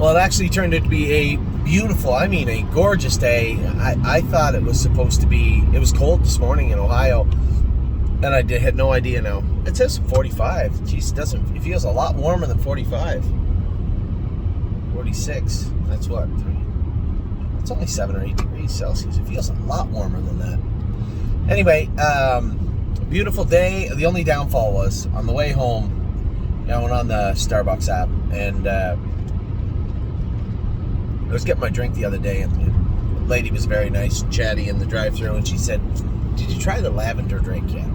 Well, it actually turned out to be a beautiful, I mean a gorgeous day. I thought it was supposed to be, it was cold this morning in Ohio, and I had no idea now. It says 45. Jeez, it feels a lot warmer than 45. 46. That's what? It's only 7 or 8 degrees Celsius. It feels a lot warmer than that. Anyway, beautiful day. The only downfall was on the way home, I went on the Starbucks app, and I was getting my drink the other day, and the lady was very nice and chatty in the drive-thru, and she said, "Did you try the lavender drink yet?"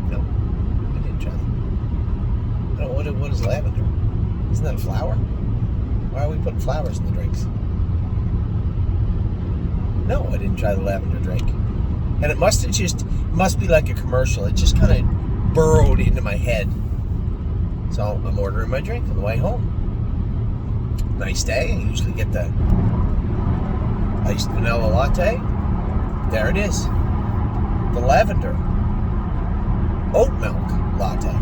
No, I didn't try that. Oh, what is lavender? Isn't that a flower? Why are we putting flowers in the drinks? No, I didn't try the lavender drink. And it must be like a commercial. It just kind of burrowed into my head. So I'm ordering my drink on the way home. Nice day. I usually get the iced vanilla latte. There it is. The lavender oat milk latte.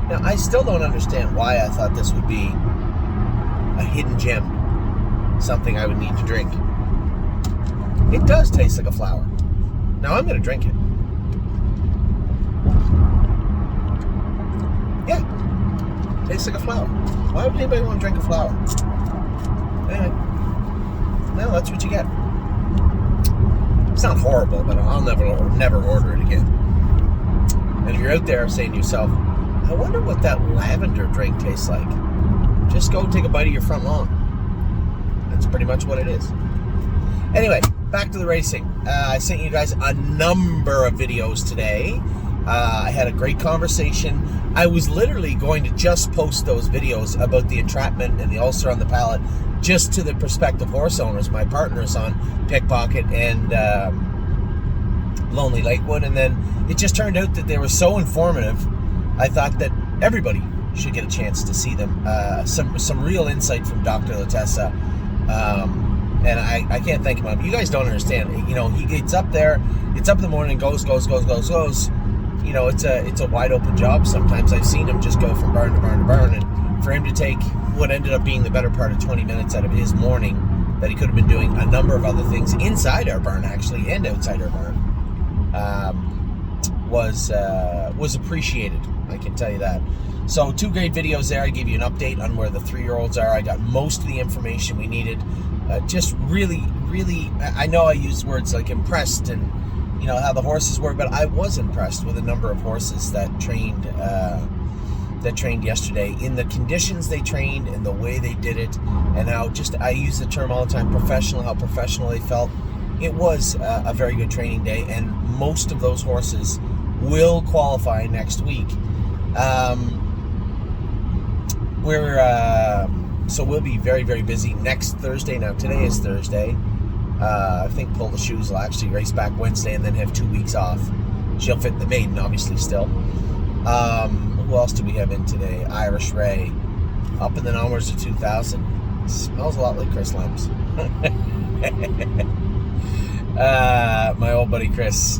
Now, I still don't understand why I thought this would be a hidden gem. Something I would need to drink. It does taste like a flower. Now I'm going to drink it. Yeah. Tastes like a flower. Why would anybody want to drink a flower? Anyway. No, that's what you get. It's not horrible, but I'll never order it again. And if you're out there saying to yourself, I wonder what that lavender drink tastes like, just go take a bite of your front lawn. That's pretty much what it is. Anyway, back to the racing. I sent you guys a number of videos today. I had a great conversation. I was literally going to just post those videos about the entrapment and the ulcer on the palate just to the prospective horse owners, my partners on Pickpocket and Lonely Lakewood. And then it just turned out that they were so informative, I thought that everybody should get a chance to see them. Some real insight from Dr. Latessa. And I can't thank him enough. You guys don't understand. You know, he gets up there, it's up in the morning, goes. You know, it's a wide open job. Sometimes I've seen him just go from barn to barn to barn, and for him to take what ended up being the better part of 20 minutes out of his morning that he could have been doing a number of other things inside our barn, actually, and outside our barn, was appreciated. I can tell you that. So 2 great videos there. I gave you an update on where the 3-year-olds are. I got most of the information we needed. Just really, I know I used words like impressed and, you know, how the horses were, but I was impressed with a number of horses that trained yesterday in the conditions they trained and the way they did it, and how I use the term all the time, professional, how professional they felt. It was a very good training day, and most of those horses will qualify next week. So we'll be very, very busy next Thursday. Now, today is Thursday. I think Pull the Shoes will actually race back Wednesday and then have 2 weeks off. She'll fit the maiden, obviously, still. Who else do we have in today? Irish Ray. Up in the numbers of 2,000. Smells a lot like Chris Lems. My old buddy Chris.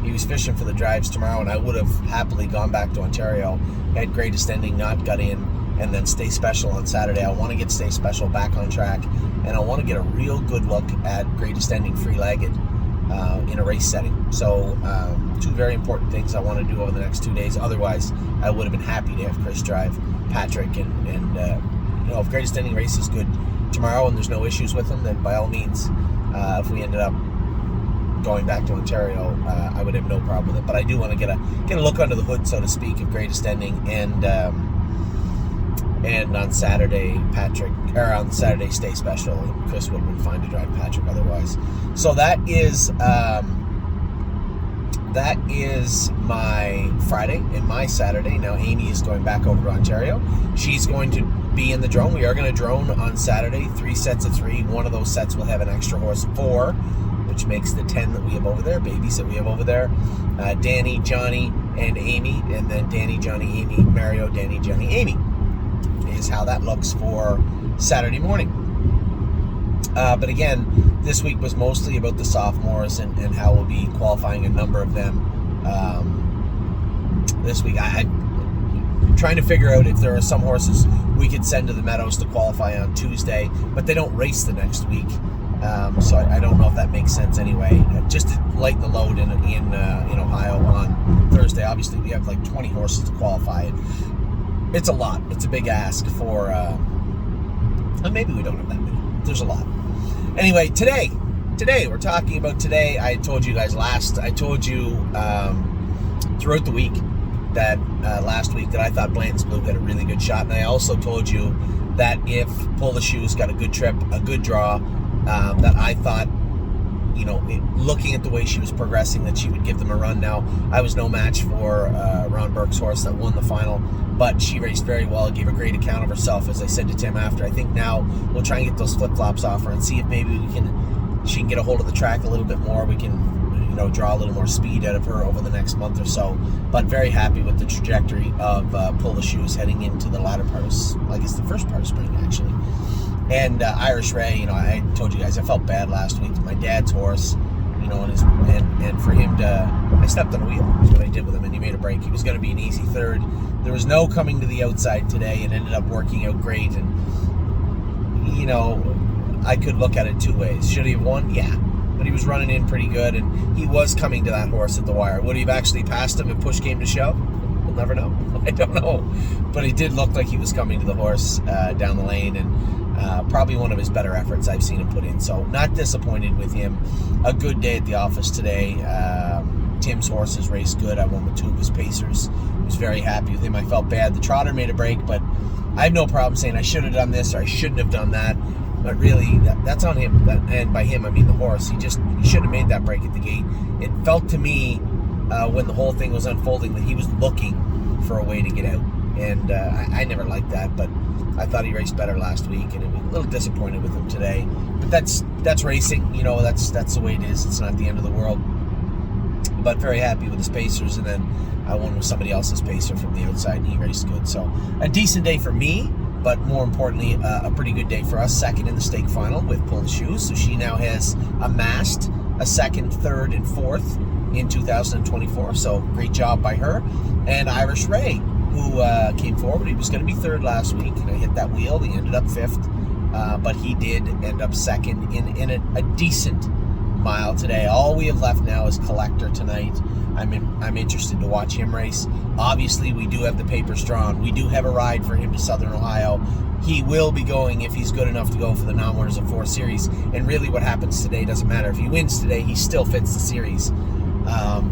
He was fishing for the drives tomorrow, and I would have happily gone back to Ontario, had Greatest Ending not got in, and then Stay Special on Saturday. I want to get Stay Special back on track, and I want to get a real good look at Greatest Ending free-legged in a race setting. So 2 very important things I want to do over the next 2 days. Otherwise, I would have been happy to have Chris drive Patrick, and you know, if Greatest Ending race is good tomorrow and there's no issues with him, then by all means, if we ended up going back to Ontario, I would have no problem with it. But I do want to get a look under the hood, so to speak, of Greatest Ending, and on Saturday on Saturday Stay Special. Chris would have been fine to drive Patrick otherwise. So that is my Friday and my Saturday. Now Amy is going back over to Ontario. She's going to be in the drone. We are going to drone on Saturday, 3 sets of 3. One of those sets will have an extra horse of 4, which makes the 10 that we have over there, babies that we have over there. Danny, Johnny, and Amy, and then Danny, Johnny, Amy, Mario, Danny, Johnny, Amy is how that looks for Saturday morning. But again, this week was mostly about the sophomores and how we'll be qualifying a number of them this week. I'm trying to figure out if there are some horses we could send to the Meadows to qualify on Tuesday, but they don't race the next week. So I don't know if that makes sense anyway. Just to lighten the load in Ohio on Thursday. Obviously, we have like 20 horses to qualify. It's a lot. It's a big ask for... maybe we don't have that many. There's a lot. Anyway, today we're talking about today. I told you guys I told you throughout the week that last week that I thought Blanton's Blue had a really good shot, and I also told you that if Pull the Shoes got a good trip, a good draw, that I thought, looking at the way she was progressing, that she would give them a run. Now, I was no match for Ron Burke's horse that won the final, but she raced very well, gave a great account of herself, as I said to Tim after. I think now we'll try and get those flip-flops off her and see if maybe she can get a hold of the track a little bit more. We can, draw a little more speed out of her over the next month or so. But very happy with the trajectory of Pull the Shoes heading into the latter part of, I guess, the first part of spring, actually. And Irish Ray, I told you guys, I felt bad last week. My dad's horse, and for him I stepped on a wheel. That's what I did with him, and he made a break. He was going to be an easy third. There was no coming to the outside today. It ended up working out great, and, I could look at it two ways. Should he have won? Yeah. But he was running in pretty good, and he was coming to that horse at the wire. Would he have actually passed him if push came to shove? We'll never know. I don't know. But he did look like he was coming to the horse down the lane, and probably one of his better efforts I've seen him put in. So not disappointed with him. A good day at the office today. Tim's horses raced good. I won with two of his pacers. I was very happy with him. I felt bad. The trotter made a break, but I have no problem saying I should have done this or I shouldn't have done that. But really, that's on him. And by him, I mean the horse. He should have made that break at the gate. It felt to me, when the whole thing was unfolding, that he was looking for a way to get out. And I never liked that, but I thought he raced better last week, and I was a little disappointed with him today. But that's racing. That's the way it is. It's not the end of the world. But very happy with his pacers, and then I won with somebody else's pacer from the outside, and he raced good. So a decent day for me. But more importantly, a pretty good day for us. Second in the stake final with Pull the Shoes. So she now has amassed a second, third, and fourth in 2024. So great job by her. And Irish Ray, who came forward. He was going to be third last week. I hit that wheel. He ended up fifth. But he did end up second in a decent mile today. All we have left now is Collector tonight. I'm interested to watch him race. Obviously, we do have the papers drawn. We do have a ride for him to Southern Ohio. He will be going if he's good enough to go for the non-winners of 4 series. And really what happens today doesn't matter. If he wins today, he still fits the series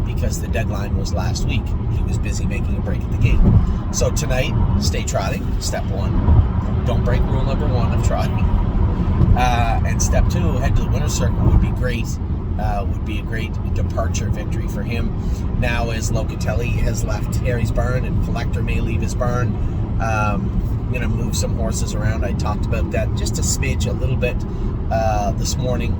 because the deadline was last week. He was busy making a break at the gate. So tonight, stay trotting. Step 1, don't break rule number 1 of trotting. And step 2, head to the winner's circle would be great. Would be a great departure victory for him. Now, as Locatelli has left Harry's barn and Collector may leave his barn, I'm going to move some horses around. I talked about that just a smidge, a little bit this morning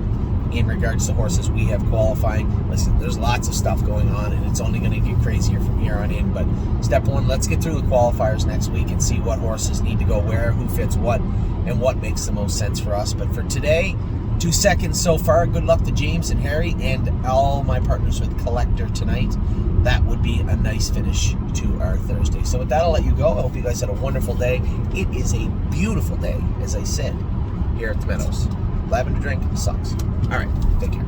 in regards to horses we have qualifying. Listen, there's lots of stuff going on, and it's only going to get crazier from here on in. But step 1, let's get through the qualifiers next week and see what horses need to go where, who fits what, and what makes the most sense for us. But for today, 2 seconds so far. Good luck to James and Harry and all my partners with Collector tonight. That would be a nice finish to our Thursday. So with that, I'll let you go. I hope you guys had a wonderful day. It is a beautiful day, as I said, here at the Meadows. Lavender drink sucks. All right, take care.